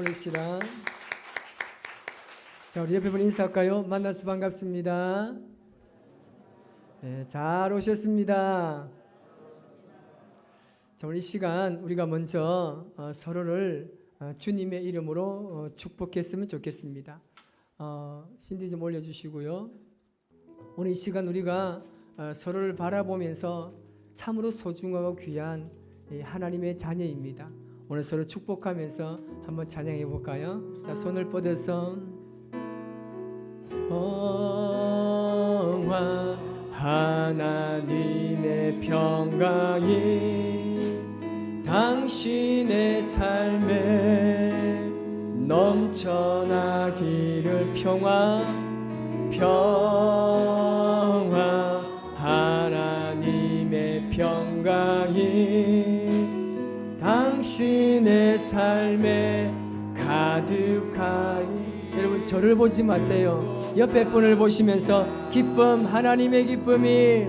올립시다. 자, 우리 옆에 분 인사할까요? 만나서 반갑습니다. 네, 잘 오셨습니다. 자, 오늘 이 시간 우리가 먼저 서로를 주님의 이름으로 축복했으면 좋겠습니다. 신디 좀 올려주시고요. 오늘 이 시간 우리가 서로를 바라보면서 참으로 소중하고 귀한 하나님의 자녀입니다. 오늘 서로 축복하면서 한번 찬양해 볼까요? 자, 손을 뻗어서 영화 하나님의 평강이 당신의 삶에 넘쳐나기를. 평화 하나님의 평강이 당신의 삶에 가득하이. 여러분, 저를 보지 마세요. 옆에 분을 보시면서 기쁨, 하나님의 기쁨이,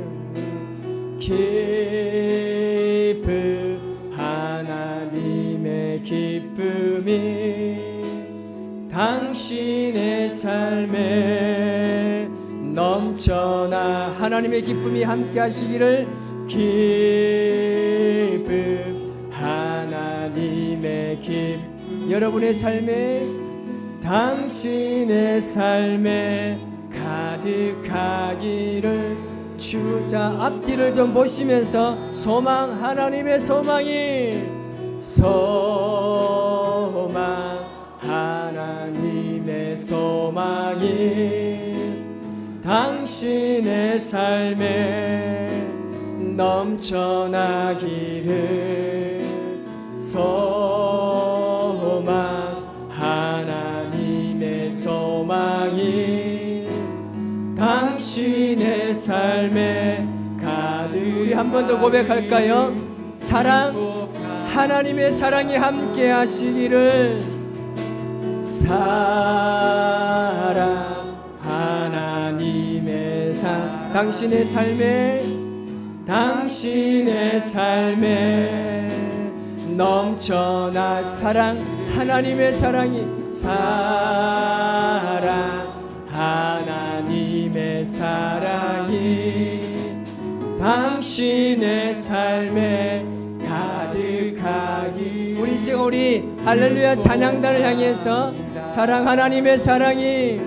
기쁨, 하나님의 기쁨이 당신의 삶에 넘쳐나. 하나님의 기쁨이 함께 하시기를. 기쁨, 하나님의 기쁨 여러분의 삶에, 당신의 삶에 가득하기를. 주자 앞뒤를 좀 보시면서 소망, 하나님의 소망이, 소망, 하나님의 소망이 당신의 삶에 넘쳐나기를. 소망, 하나님의 소망이 당신의 삶에 가득. 우리 한 번 더 고백할까요? 사랑, 하나님의 사랑이 함께 하시기를. 사랑, 하나님의 사랑 당신의 삶에, 당신의 삶에 넘쳐나. 사랑, 하나님의 사랑이, 사랑, 하나님의 사랑이 당신의 삶에 가득하기. 우리 지금 우리 할렐루야 찬양단을 향해서 사랑, 하나님의 사랑이,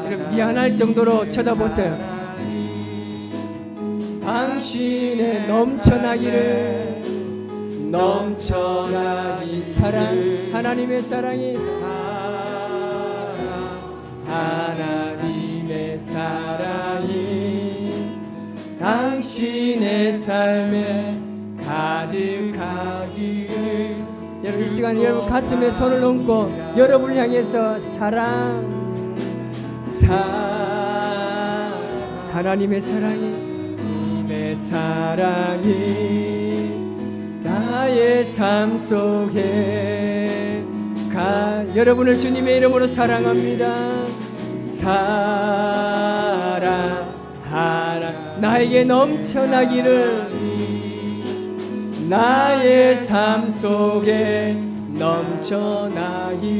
여러분 미안할 정도로 쳐다보세요. 당신의 넘쳐나기를. 넘쳐나기. 사랑, 하나님의 사랑이, 하나님의 사랑이 당신의 삶에 가득하기를. 여러분 이 시간 여러분 가슴에 손을 얹고 여러분을 향해서 사랑, 하나님의 사랑이, 사랑이 나의 삶 속에 여러분을 주님의 이름으로 사랑합니다. 사랑, 나에게 넘쳐나기를. 나의 삶 속에 넘쳐나기를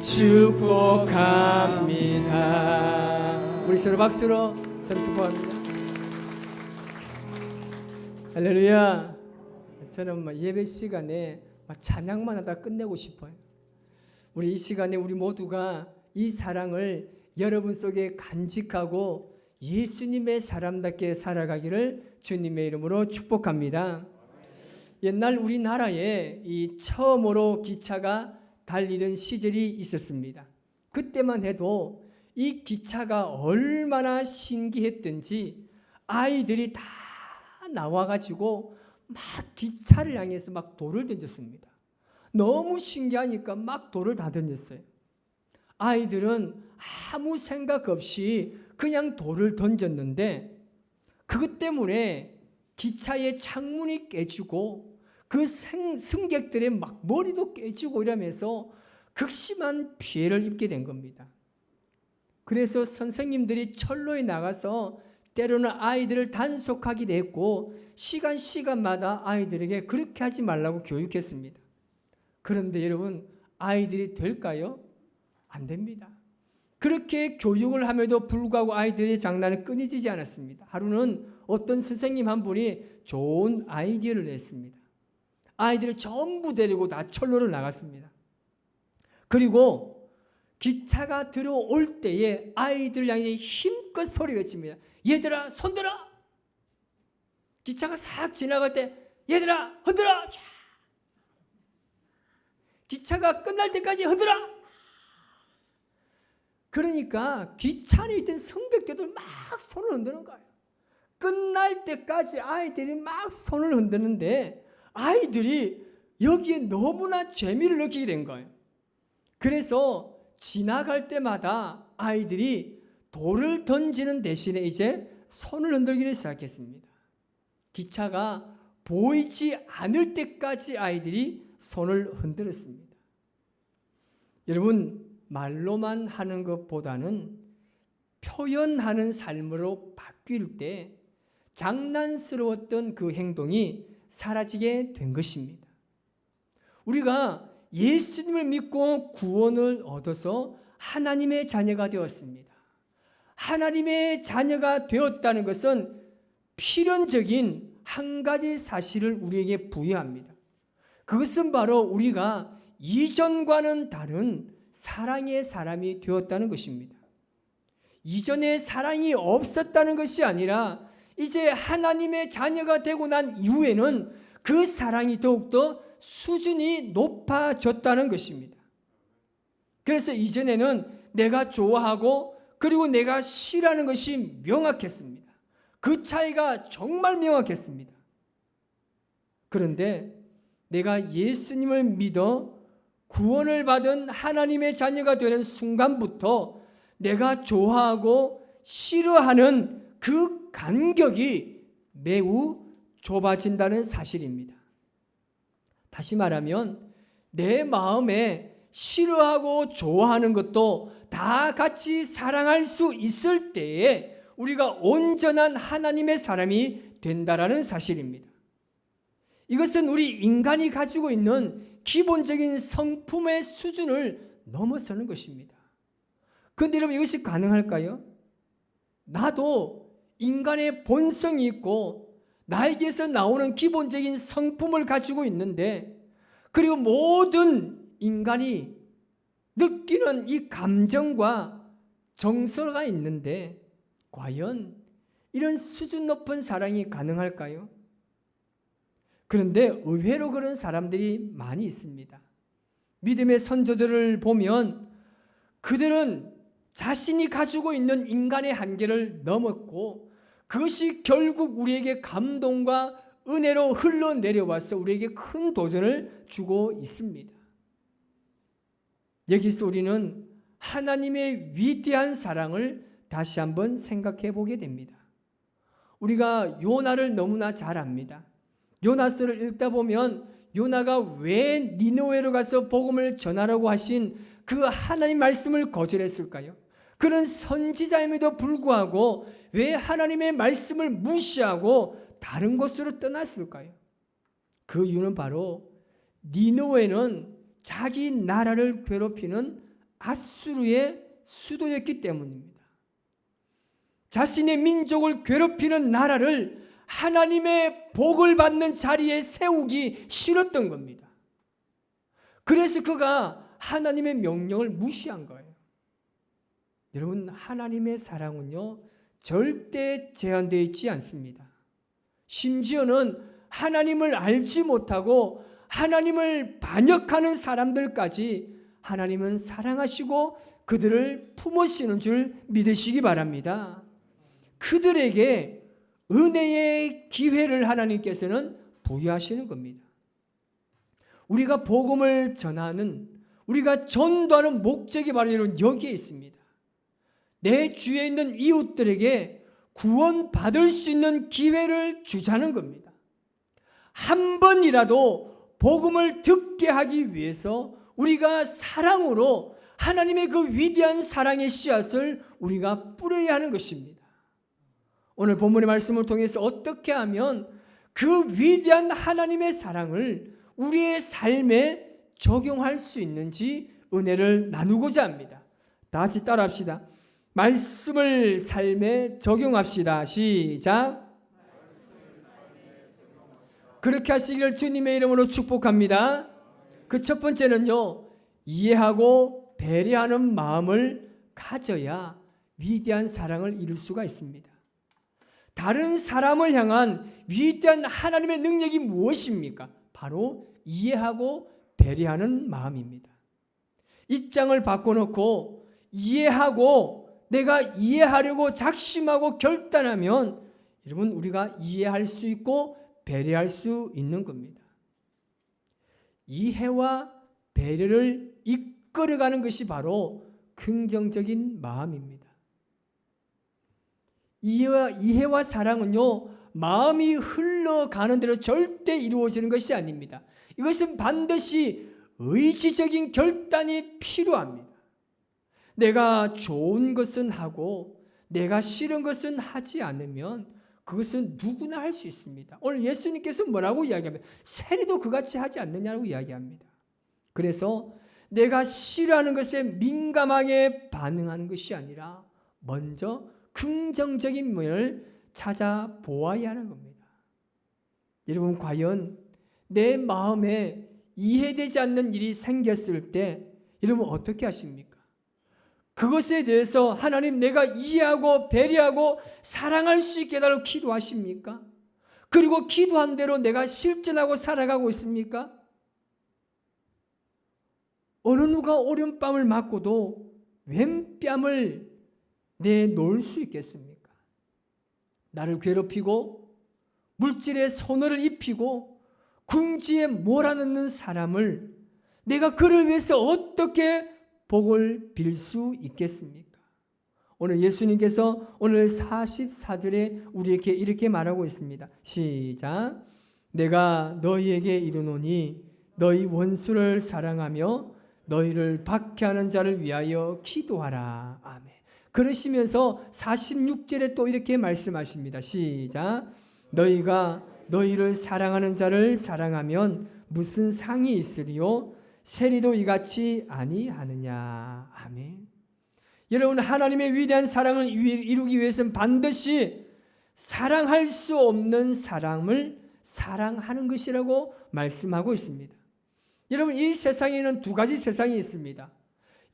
축복합니다. 우리 서로 박수로 서로 축복합니다. 할렐루야. 저는 예배 시간에 찬양만 하다 끝내고 싶어요. 우리 이 시간에 우리 모두가 이 사랑을 여러분 속에 간직하고 예수님의 사람답게 살아가기를 주님의 이름으로 축복합니다. 옛날 우리나라에 이 처음으로 기차가 달리던 시절이 있었습니다. 그때만 해도 이 기차가 얼마나 신기했던지 아이들이 다 나와가지고 막 기차를 향해서 막 돌을 던졌습니다. 너무 신기하니까 막 돌을 다 던졌어요. 아이들은 아무 생각 없이 그냥 돌을 던졌는데 그것 때문에 기차의 창문이 깨지고 그 승객들의 막 머리도 깨지고 이러면서 극심한 피해를 입게 된 겁니다. 그래서 선생님들이 철로에 나가서 때로는 아이들을 단속하기도 했고 시간마다 아이들에게 그렇게 하지 말라고 교육했습니다. 그런데 여러분, 아이들이 될까요? 안 됩니다. 그렇게 교육을 함에도 불구하고 아이들의 장난은 끊이지 않았습니다. 하루는 어떤 선생님 한 분이 좋은 아이디어를 냈습니다. 아이들을 전부 데리고 다 철로를 나갔습니다. 그리고 기차가 들어올 때에 아이들 향해 힘껏 소리 외칩니다. 얘들아, 손들어! 기차가 싹 지나갈 때 얘들아, 흔들어! 쫙! 기차가 끝날 때까지 흔들어! 그러니까 기차 안에 있던 성벽대들 막 손을 흔드는 거예요. 끝날 때까지 아이들이 막 손을 흔드는데 아이들이 여기에 너무나 재미를 느끼게 된 거예요. 그래서 지나갈 때마다 아이들이 돌을 던지는 대신에 이제 손을 흔들기를 시작했습니다. 기차가 보이지 않을 때까지 아이들이 손을 흔들었습니다. 여러분, 말로만 하는 것보다는 표현하는 삶으로 바뀔 때 장난스러웠던 그 행동이 사라지게 된 것입니다. 우리가 예수님을 믿고 구원을 얻어서 하나님의 자녀가 되었습니다. 하나님의 자녀가 되었다는 것은 필연적인 한 가지 사실을 우리에게 부여합니다. 그것은 바로 우리가 이전과는 다른 사랑의 사람이 되었다는 것입니다. 이전에 사랑이 없었다는 것이 아니라 이제 하나님의 자녀가 되고 난 이후에는 그 사랑이 더욱더 수준이 높아졌다는 것입니다. 그래서 이전에는 내가 좋아하고 그리고 내가 싫어하는 것이 명확했습니다. 그 차이가 정말 명확했습니다. 그런데 내가 예수님을 믿어 구원을 받은 하나님의 자녀가 되는 순간부터 내가 좋아하고 싫어하는 그 간격이 매우 좁아진다는 사실입니다. 다시 말하면 내 마음에 싫어하고 좋아하는 것도 다 같이 사랑할 수 있을 때에 우리가 온전한 하나님의 사람이 된다라는 사실입니다. 이것은 우리 인간이 가지고 있는 기본적인 성품의 수준을 넘어서는 것입니다. 그런데 여러분, 이것이 가능할까요? 나도 인간의 본성이 있고 나에게서 나오는 기본적인 성품을 가지고 있는데, 그리고 모든 인간이 느끼는 이 감정과 정서가 있는데 과연 이런 수준 높은 사랑이 가능할까요? 그런데 의외로 그런 사람들이 많이 있습니다. 믿음의 선조들을 보면 그들은 자신이 가지고 있는 인간의 한계를 넘었고 그것이 결국 우리에게 감동과 은혜로 흘러내려와서 우리에게 큰 도전을 주고 있습니다. 여기서 우리는 하나님의 위대한 사랑을 다시 한번 생각해 보게 됩니다. 우리가 요나를 너무나 잘 압니다. 요나서를 읽다 보면 요나가 왜 니느웨로 가서 복음을 전하라고 하신 그 하나님 말씀을 거절했을까요? 그런 선지자임에도 불구하고 왜 하나님의 말씀을 무시하고 다른 곳으로 떠났을까요? 그 이유는 바로 니느웨는 자기 나라를 괴롭히는 아수르의 수도였기 때문입니다. 자신의 민족을 괴롭히는 나라를 하나님의 복을 받는 자리에 세우기 싫었던 겁니다. 그래서 그가 하나님의 명령을 무시한 거예요. 여러분, 하나님의 사랑은요 절대 제한되어 있지 않습니다. 심지어는 하나님을 알지 못하고 하나님을 반역하는 사람들까지 하나님은 사랑하시고 그들을 품으시는 줄 믿으시기 바랍니다. 그들에게 은혜의 기회를 하나님께서는 부여하시는 겁니다. 우리가 복음을 전하는, 우리가 전도하는 목적이 바로 여기에 있습니다. 내 주위에 있는 이웃들에게 구원받을 수 있는 기회를 주자는 겁니다. 한 번이라도 복음을 듣게 하기 위해서 우리가 사랑으로 하나님의 그 위대한 사랑의 씨앗을 우리가 뿌려야 하는 것입니다. 오늘 본문의 말씀을 통해서 어떻게 하면 그 위대한 하나님의 사랑을 우리의 삶에 적용할 수 있는지 은혜를 나누고자 합니다. 다 같이 따라합시다. 말씀을 삶에 적용합시다. 시작. 그렇게 하시기를 주님의 이름으로 축복합니다. 그 첫 번째는요, 이해하고 배려하는 마음을 가져야 위대한 사랑을 이룰 수가 있습니다. 다른 사람을 향한 위대한 하나님의 능력이 무엇입니까? 바로 이해하고 배려하는 마음입니다. 입장을 바꿔놓고 이해하고 내가 이해하려고 작심하고 결단하면 여러분 우리가 이해할 수 있고 배려할 수 있는 겁니다. 이해와 배려를 이끌어가는 것이 바로 긍정적인 마음입니다. 이해와 사랑은요, 마음이 흘러가는 대로 절대 이루어지는 것이 아닙니다. 이것은 반드시 의지적인 결단이 필요합니다. 내가 좋은 것은 하고 내가 싫은 것은 하지 않으면 그것은 누구나 할 수 있습니다. 오늘 예수님께서 뭐라고 이야기합니까? 세리도 그같이 하지 않느냐고 이야기합니다. 그래서 내가 싫어하는 것에 민감하게 반응하는 것이 아니라 먼저 긍정적인 면을 찾아보아야 하는 겁니다. 여러분, 과연 내 마음에 이해되지 않는 일이 생겼을 때 여러분 어떻게 하십니까? 그것에 대해서 하나님 내가 이해하고 배려하고 사랑할 수 있게 해달라고 기도하십니까? 그리고 기도한 대로 내가 실천하고 살아가고 있습니까? 어느 누가 오른뺨을 맞고도 왼뺨을 내놓을 수 있겠습니까? 나를 괴롭히고 물질의 손해를 입히고 궁지에 몰아넣는 사람을 내가 그를 위해서 어떻게 복을 빌 수 있겠습니까? 오늘 예수님께서 오늘 44절에 우리에게 이렇게 말하고 있습니다. 시작. 내가 너희에게 이르노니 너희 원수를 사랑하며 너희를 박해하는 자를 위하여 기도하라. 아멘. 그러시면서 46절에 또 이렇게 말씀하십니다. 시작. 너희가 너희를 사랑하는 자를 사랑하면 무슨 상이 있으리요? 세리도 이같이 아니하느냐. 아멘. 여러분, 하나님의 위대한 사랑을 이루기 위해서는 반드시 사랑할 수 없는 사람을 사랑하는 것이라고 말씀하고 있습니다. 여러분, 이 세상에는 두 가지 세상이 있습니다.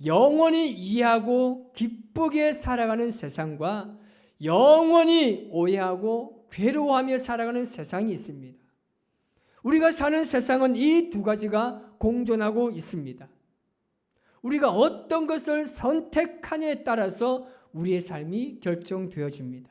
영원히 이해하고 기쁘게 살아가는 세상과 영원히 오해하고 괴로워하며 살아가는 세상이 있습니다. 우리가 사는 세상은 이 두 가지가 공존하고 있습니다. 우리가 어떤 것을 선택하냐에 따라서 우리의 삶이 결정되어집니다.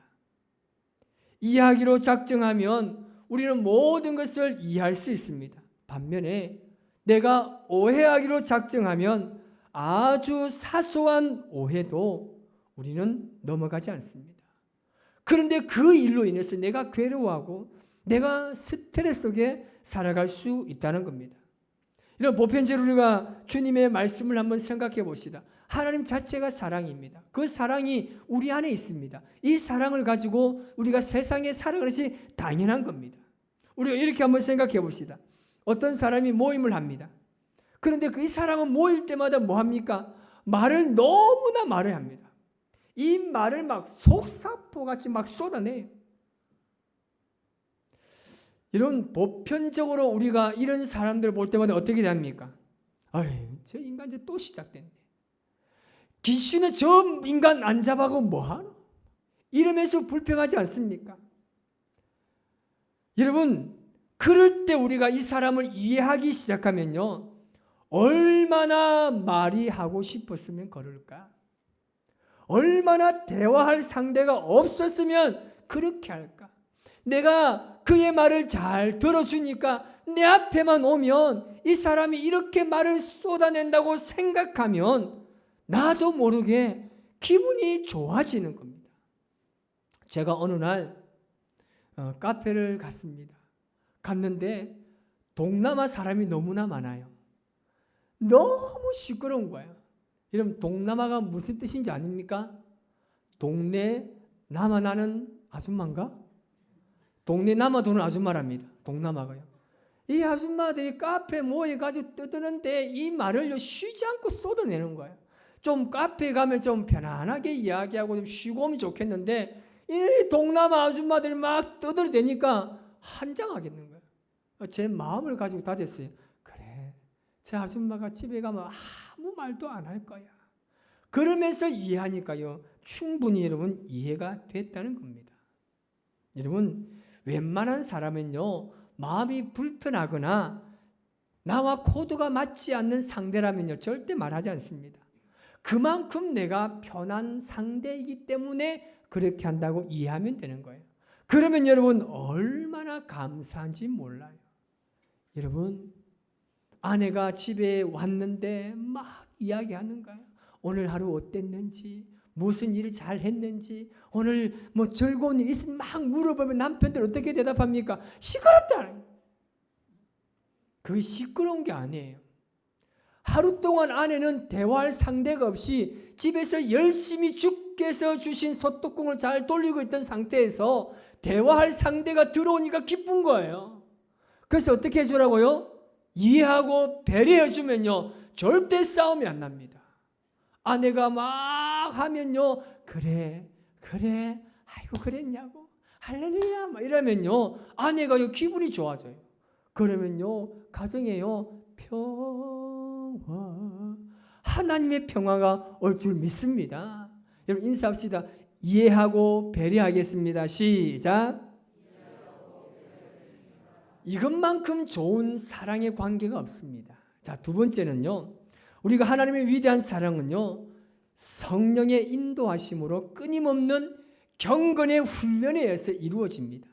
이해하기로 작정하면 우리는 모든 것을 이해할 수 있습니다. 반면에 내가 오해하기로 작정하면 아주 사소한 오해도 우리는 넘어가지 않습니다. 그런데 그 일로 인해서 내가 괴로워하고 내가 스트레스 속에 살아갈 수 있다는 겁니다. 이런 보편적으로 우리가 주님의 말씀을 한번 생각해 봅시다. 하나님 자체가 사랑입니다. 그 사랑이 우리 안에 있습니다. 이 사랑을 가지고 우리가 세상에 살아가는 것이 당연한 겁니다. 우리가 이렇게 한번 생각해 봅시다. 어떤 사람이 모임을 합니다. 그런데 그 사람은 모일 때마다 뭐 합니까? 말을 너무나 말을 합니다. 이 말을 막 속사포같이 막 쏟아내요. 이런 보편적으로 우리가 이런 사람들을 볼 때마다 어떻게 됩니까? 아유, 저 인간 이제 또 시작됐네. 귀신은 저 인간 안 잡아고 뭐하노? 이러면서 불평하지 않습니까? 여러분, 그럴 때 우리가 이 사람을 이해하기 시작하면요, 얼마나 말이 하고 싶었으면 그럴까? 얼마나 대화할 상대가 없었으면 그렇게 할까? 내가 그의 말을 잘 들어주니까 내 앞에만 오면 이 사람이 이렇게 말을 쏟아낸다고 생각하면 나도 모르게 기분이 좋아지는 겁니다. 제가 어느 날 카페를 갔는데 동남아 사람이 너무나 많아요. 너무 시끄러운 거예요. 여러분, 동남아가 무슨 뜻인지 아닙니까? 동네 나만 아는 아줌마인가? 동네 남아 도는 아줌마랍니다. 동남아가요. 이 아줌마들이 카페 모여가지고 떠드는데 이 말을 쉬지 않고 쏟아내는 거예요. 좀 카페에 가면 좀 편안하게 이야기하고 좀 쉬고 오면 좋겠는데 이 동남아 아줌마들이 막 떠들어대니까 한장하겠는 거예요. 제 마음을 가지고 다졌어요. 그래, 제 아줌마가 집에 가면 아무 말도 안 할 거야. 그러면서 이해하니까요, 충분히 여러분 이해가 됐다는 겁니다. 여러분, 웬만한 사람은요, 마음이 불편하거나 나와 코드가 맞지 않는 상대라면요, 절대 말하지 않습니다. 그만큼 내가 편한 상대이기 때문에 그렇게 한다고 이해하면 되는 거예요. 그러면 여러분 얼마나 감사한지 몰라요. 여러분, 아내가 집에 왔는데 막 이야기하는 거예요. 오늘 하루 어땠는지, 무슨 일을 잘 했는지, 오늘 뭐 즐거운 일 있으면 막 물어보면 남편들 어떻게 대답합니까? 시끄럽다. 그게 시끄러운 게 아니에요. 하루 동안 아내는 대화할 상대가 없이 집에서 열심히 주께서 주신 소뚜껑을 잘 돌리고 있던 상태에서 대화할 상대가 들어오니까 기쁜 거예요. 그래서 어떻게 해주라고요? 이해하고 배려해 주면요, 절대 싸움이 안 납니다. 아내가 막 하면요, 그래 아이고 그랬냐고 할렐루야 막 이러면요, 아내가 기분이 좋아져요. 그러면요, 가정에요 평화, 하나님의 평화가 올 줄 믿습니다. 여러분 인사합시다. 이해하고 배려하겠습니다. 시작. 이것만큼 좋은 사랑의 관계가 없습니다. 자, 두 번째는요, 우리가 하나님의 위대한 사랑은요, 성령의 인도하심으로 끊임없는 경건의 훈련에 의해서 이루어집니다.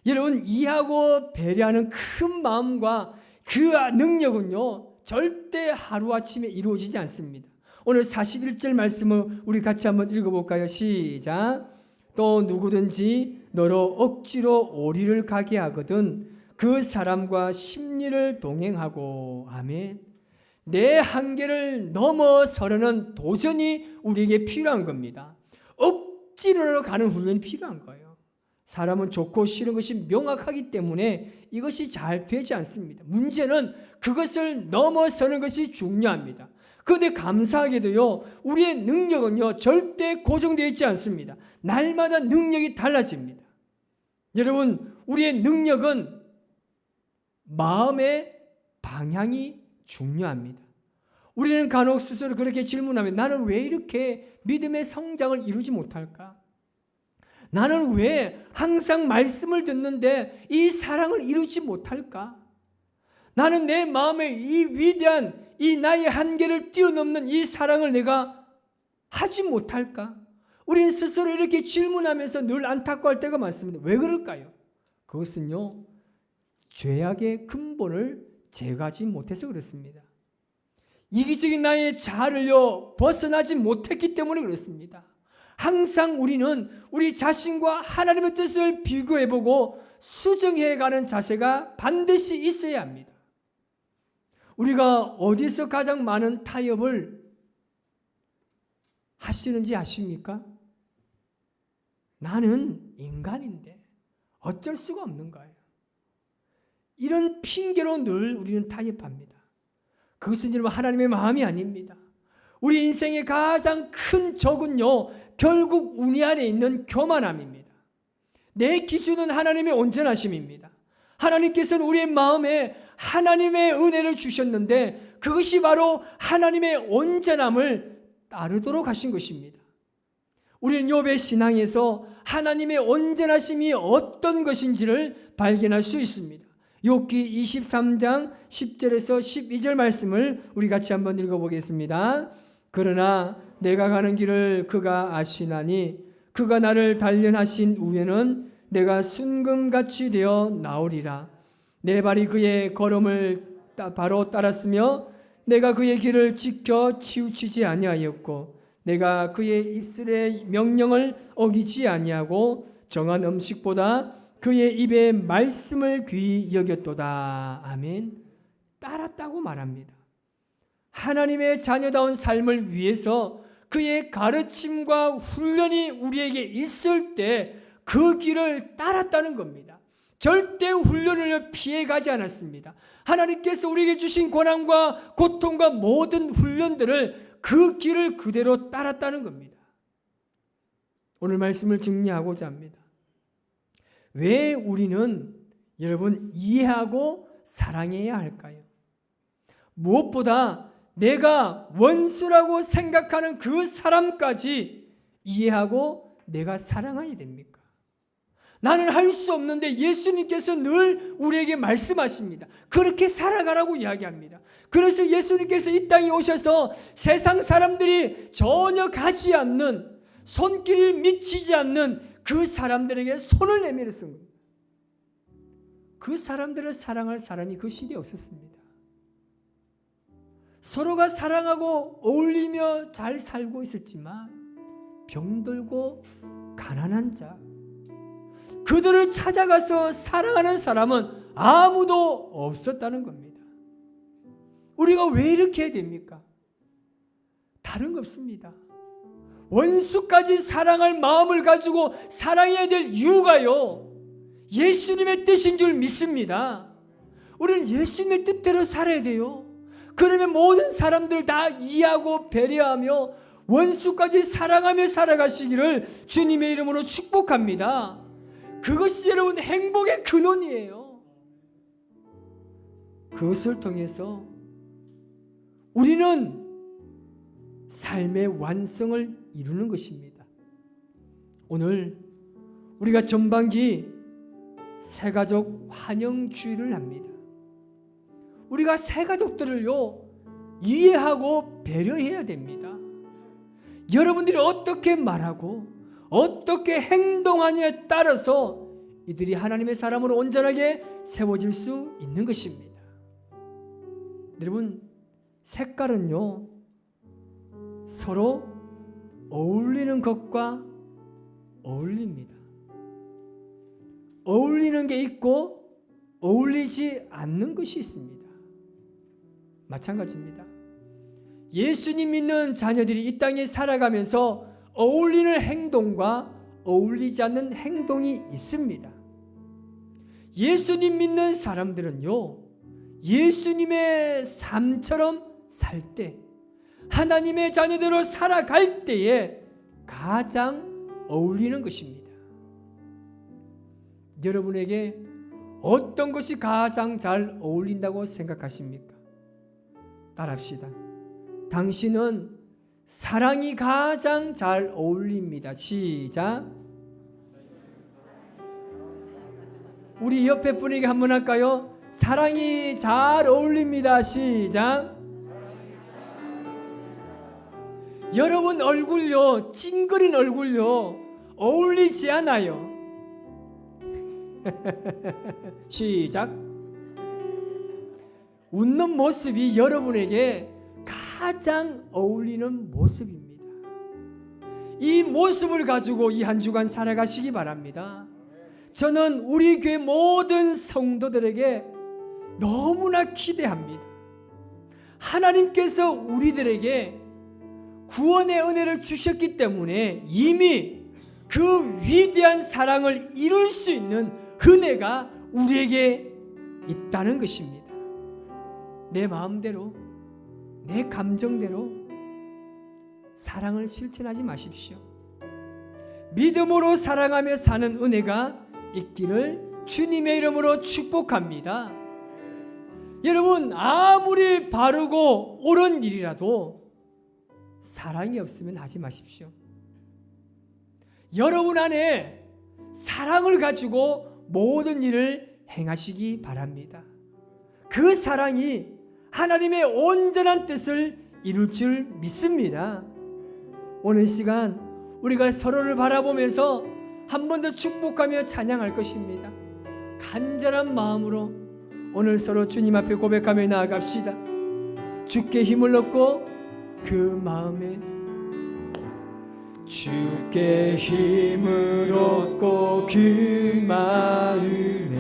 여러분, 이해하고 배려하는 큰 마음과 그 능력은요, 절대 하루아침에 이루어지지 않습니다. 오늘 41절 말씀을 우리 같이 한번 읽어볼까요? 시작. 또 누구든지 너로 억지로 오리를 가게 하거든 그 사람과 심리를 동행하고. 아멘. 내 한계를 넘어서려는 도전이 우리에게 필요한 겁니다. 억지로 가는 훈련이 필요한 거예요. 사람은 좋고 싫은 것이 명확하기 때문에 이것이 잘 되지 않습니다. 문제는 그것을 넘어서는 것이 중요합니다. 그런데 감사하게도요, 우리의 능력은요, 절대 고정되어 있지 않습니다. 날마다 능력이 달라집니다. 여러분, 우리의 능력은 마음의 방향이 중요합니다. 우리는 간혹 스스로 그렇게 질문하면, 나는 왜 이렇게 믿음의 성장을 이루지 못할까? 나는 왜 항상 말씀을 듣는데 이 사랑을 이루지 못할까? 나는 내 마음에 이 위대한 이 나의 한계를 뛰어넘는 이 사랑을 내가 하지 못할까? 우리는 스스로 이렇게 질문하면서 늘 안타까워할 때가 많습니다. 왜 그럴까요? 그것은요, 죄악의 근본을 제거하지 못해서 그렇습니다. 이기적인 나의 자아를요, 벗어나지 못했기 때문에 그렇습니다. 항상 우리는 우리 자신과 하나님의 뜻을 비교해보고 수정해가는 자세가 반드시 있어야 합니다. 우리가 어디서 가장 많은 타협을 하시는지 아십니까? 나는 인간인데 어쩔 수가 없는 거예요. 이런 핑계로 늘 우리는 타협합니다. 그것은 여러분 하나님의 마음이 아닙니다. 우리 인생의 가장 큰 적은요, 결국 우리 안에 있는 교만함입니다. 내 기준은 하나님의 온전하심입니다. 하나님께서는 우리의 마음에 하나님의 은혜를 주셨는데 그것이 바로 하나님의 온전함을 따르도록 하신 것입니다. 우리는 욥의 신앙에서 하나님의 온전하심이 어떤 것인지를 발견할 수 있습니다. 욥기 23장 10절에서 12절 말씀을 우리 같이 한번 읽어보겠습니다. 그러나 내가 가는 길을 그가 아시나니 그가 나를 단련하신 후에는 내가 순금같이 되어 나오리라. 내 발이 그의 걸음을 바로 따랐으며 내가 그의 길을 지켜 치우치지 아니하였고 내가 그의 입술의 명령을 어기지 아니하고 정한 음식보다 그의 입의 말씀을 귀히 여겼도다. 아멘. 따랐다고 말합니다. 하나님의 자녀다운 삶을 위해서 그의 가르침과 훈련이 우리에게 있을 때 그 길을 따랐다는 겁니다. 절대 훈련을 피해가지 않았습니다. 하나님께서 우리에게 주신 고난과 고통과 모든 훈련들을 그 길을 그대로 따랐다는 겁니다. 오늘 말씀을 정리하고자 합니다. 왜 우리는 여러분 이해하고 사랑해야 할까요? 무엇보다 내가 원수라고 생각하는 그 사람까지 이해하고 내가 사랑해야 됩니까? 나는 할 수 없는데 예수님께서 늘 우리에게 말씀하십니다. 그렇게 살아가라고 이야기합니다. 그래서 예수님께서 이 땅에 오셔서 세상 사람들이 전혀 가지 않는, 손길이 미치지 않는 그 사람들에게 손을 내밀어 쓴 겁니다. 그 사람들을 사랑할 사람이 그 시대에 없었습니다. 서로가 사랑하고 어울리며 잘 살고 있었지만 병들고 가난한 자, 그들을 찾아가서 사랑하는 사람은 아무도 없었다는 겁니다. 우리가 왜 이렇게 해야 됩니까? 다른 거 없습니다. 원수까지 사랑할 마음을 가지고 사랑해야 될 이유가요, 예수님의 뜻인 줄 믿습니다. 우리는 예수님의 뜻대로 살아야 돼요. 그러면 모든 사람들 다 이해하고 배려하며 원수까지 사랑하며 살아가시기를 주님의 이름으로 축복합니다. 그것이 여러분 행복의 근원이에요. 그것을 통해서 우리는 삶의 완성을 이루는 것입니다. 오늘 우리가 전반기 새가족 환영주의를 합니다. 우리가 새가족들을요 이해하고 배려해야 됩니다. 여러분들이 어떻게 말하고 어떻게 행동하냐에 따라서 이들이 하나님의 사람으로 온전하게 세워질 수 있는 것입니다. 여러분, 색깔은요 서로 어울리는 것과 어울립니다. 어울리는 게 있고 어울리지 않는 것이 있습니다. 마찬가지입니다. 예수님 믿는 자녀들이 이 땅에 살아가면서 어울리는 행동과 어울리지 않는 행동이 있습니다. 예수님 믿는 사람들은요 예수님의 삶처럼 살 때, 하나님의 자녀대로 살아갈 때에 가장 어울리는 것입니다. 여러분에게 어떤 것이 가장 잘 어울린다고 생각하십니까? 따라합시다. 당신은 사랑이 가장 잘 어울립니다. 시작. 우리 옆에 분에게 한번 할까요? 사랑이 잘 어울립니다. 시작. 여러분 얼굴요, 찡그린 얼굴요 어울리지 않아요. 시작. 웃는 모습이 여러분에게 가장 어울리는 모습입니다. 이 모습을 가지고 이 한 주간 살아가시기 바랍니다. 저는 우리 교회 모든 성도들에게 너무나 기대합니다. 하나님께서 우리들에게 구원의 은혜를 주셨기 때문에 이미 그 위대한 사랑을 이룰 수 있는 은혜가 우리에게 있다는 것입니다. 내 마음대로, 내 감정대로 사랑을 실천하지 마십시오. 믿음으로 사랑하며 사는 은혜가 있기를 주님의 이름으로 축복합니다. 여러분, 아무리 바르고 옳은 일이라도 사랑이 없으면 하지 마십시오. 여러분 안에 사랑을 가지고 모든 일을 행하시기 바랍니다. 그 사랑이 하나님의 온전한 뜻을 이룰 줄 믿습니다. 오늘 시간 우리가 서로를 바라보면서 한 번 더 축복하며 찬양할 것입니다. 간절한 마음으로 오늘 서로 주님 앞에 고백하며 나아갑시다. 주께 힘을 얻고 그 마음에 주께 힘을 얻고 그 마음에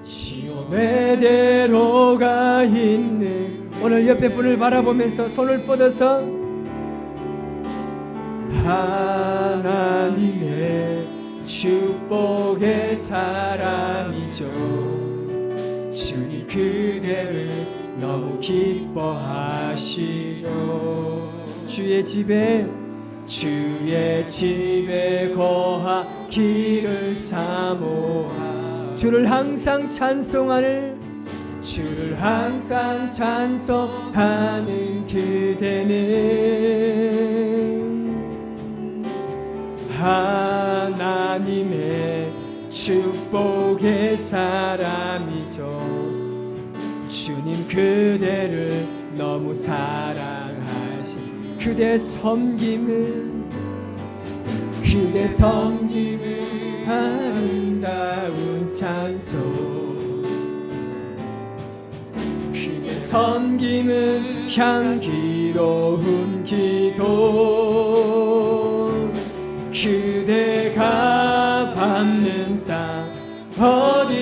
시온의 대로가 있는, 오늘 옆에 분을 바라보면서 손을 뻗어서 하나님의 축복의 사람이죠. 주님 그대를 너무 기뻐하시오. 주의 집에 거하기를 사모하. 주를 항상 찬송하는 그대는 하나님의 축복의 사람이죠. 주님 그대를 너무 사랑하신 그대 섬김은 아름다운 찬송. 그대 섬김은 향기로운 기도. 그대가 밟는 땅 어디에서라도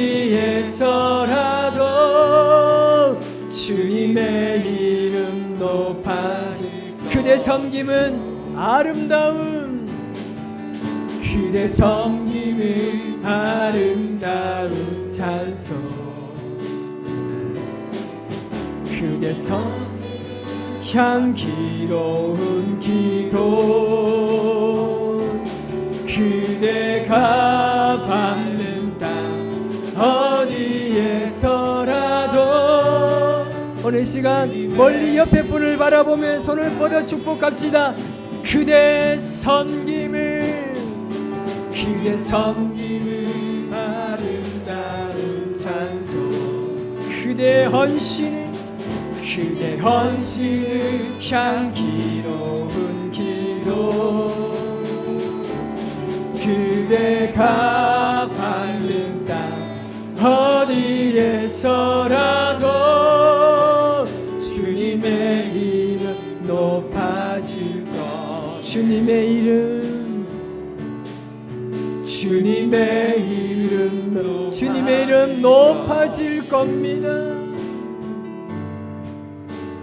주님의 이름 높아질. 그대 섬김은 아름다운 찬송. 그대 향기로운 기도. 그대가 밟는 땅 어디에서라도. 오늘 시간 멀리 옆에 분을 바라보며 손을 뻗어 축복합시다. 그대 섬김은 아름다운 찬송. 그대 헌신은 향기로운 기도. 그대가 밟는 땅 어디에서라도 주님의 이름 높아질 것. 주님의 이름 높아질 겁니다.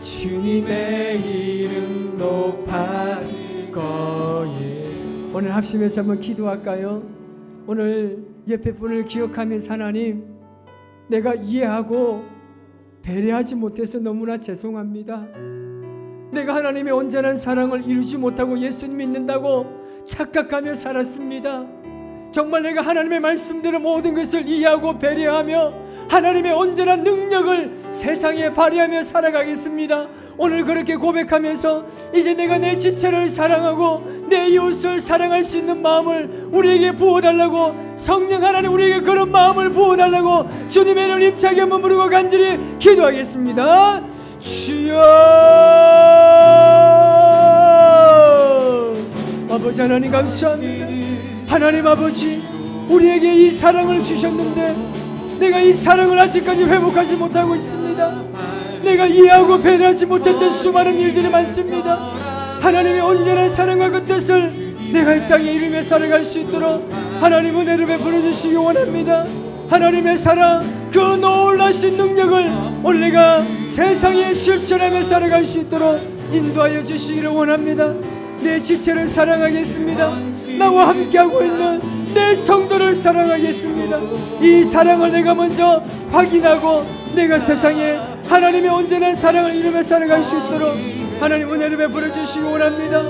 주님의 이름 높아질 거예요. 오늘 합심해서 한번 기도할까요? 오늘 옆에 분을 기억하면서 하나님, 내가 이해하고 배려하지 못해서 너무나 죄송합니다. 내가 하나님의 온전한 사랑을 이루지 못하고 예수님 믿는다고 착각하며 살았습니다. 정말 내가 하나님의 말씀대로 모든 것을 이해하고 배려하며 하나님의 온전한 능력을 세상에 발휘하며 살아가겠습니다. 오늘 그렇게 고백하면서 이제 내가 내 지체를 사랑하고 내 이웃을 사랑할 수 있는 마음을 우리에게 부어달라고, 성령 하나님 우리에게 그런 마음을 부어달라고 주님의 이름을 힘차게 한번 부르고 간절히 기도하겠습니다. 주여, 아버지 하나님 감사합니다. 하나님 아버지, 우리에게 이 사랑을 주셨는데 내가 이 사랑을 아직까지 회복하지 못하고 있습니다. 내가 이해하고 배려하지 못했던 수많은 일들이 많습니다. 하나님의 온전한 사랑과 그 뜻을 내가 이 땅에 이루며 살아갈 수 있도록 하나님 은혜를 베풀어 주시기 원합니다. 하나님의 사랑, 그 놀라신 능력을 오늘 내가 세상에 실천하며 살아갈 수 있도록 인도하여 주시기를 원합니다. 내 지체를 사랑하겠습니다. 나와 함께하고 있는 내 성도를 사랑하겠습니다. 이 사랑을 내가 먼저 확인하고 내가 세상에 하나님의 온전한 사랑을 이루며 살아갈 수 있도록 하나님 은혜를 베풀어 주시기 원합니다.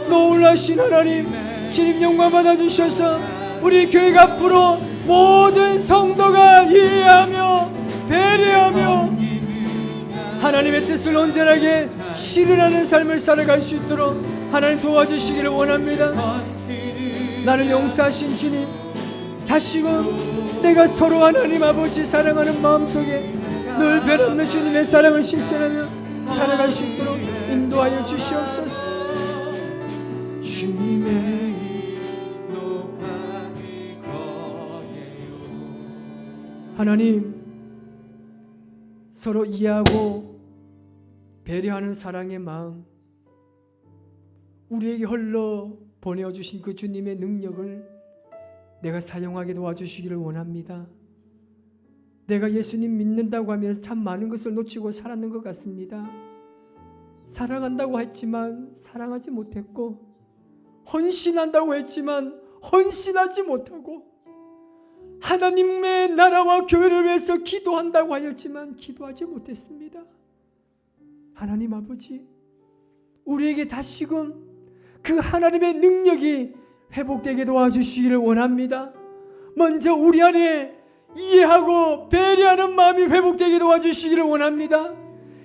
놀라신 하나님, 주님 영광 받아주셔서 우리 교회가 앞으로 모든 성도가 이해하며 배려하며 하나님의 뜻을 온전하게 실현하는 삶을 살아갈 수 있도록 하나님 도와주시기를 원합니다. 나를 용서하신 주님, 다시금 내가 서로 하나님 아버지 사랑하는 마음속에 늘 변함없는 주님의 사랑을 실천하며 살아갈 수 있도록 인도하여 주시옵소서. 주님의 이름 높아질 거예요. 하나님, 서로 이해하고 배려하는 사랑의 마음, 우리에게 흘러 보내어주신 그 주님의 능력을 내가 사용하게 도와주시기를 원합니다. 내가 예수님 믿는다고 하면서 참 많은 것을 놓치고 살았는 것 같습니다. 사랑한다고 했지만 사랑하지 못했고, 헌신한다고 했지만 헌신하지 못하고 하나님의 나라와 교회를 위해서 기도한다고 하였지만 기도하지 못했습니다. 하나님 아버지, 우리에게 다시금 그 하나님의 능력이 회복되게 도와주시기를 원합니다. 먼저 우리 안에 이해하고 배려하는 마음이 회복되게 도와주시기를 원합니다.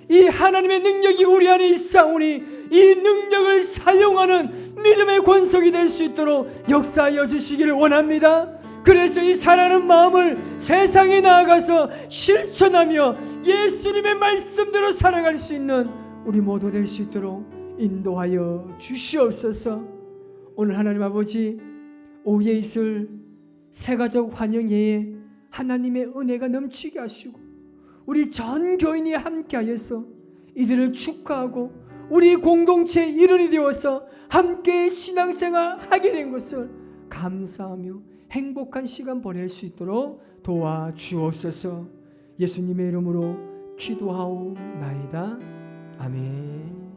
이 하나님의 능력이 우리 안에 있사오니 이 능력을 사용하는 믿음의 권속이 될 수 있도록 역사하여 주시기를 원합니다. 그래서 이 사랑하는 마음을 세상에 나아가서 실천하며 예수님의 말씀대로 살아갈 수 있는 우리 모두 될 수 있도록 인도하여 주시옵소서. 오늘 하나님 아버지, 오후에 있을 새가족 환영회에 하나님의 은혜가 넘치게 하시고 우리 전 교인이 함께하여서 이들을 축하하고 우리 공동체의 일원이 되어서 함께 신앙생활 하게 된 것을 감사하며 행복한 시간 보낼 수 있도록 도와주옵소서. 예수님의 이름으로 기도하옵나이다. 아멘.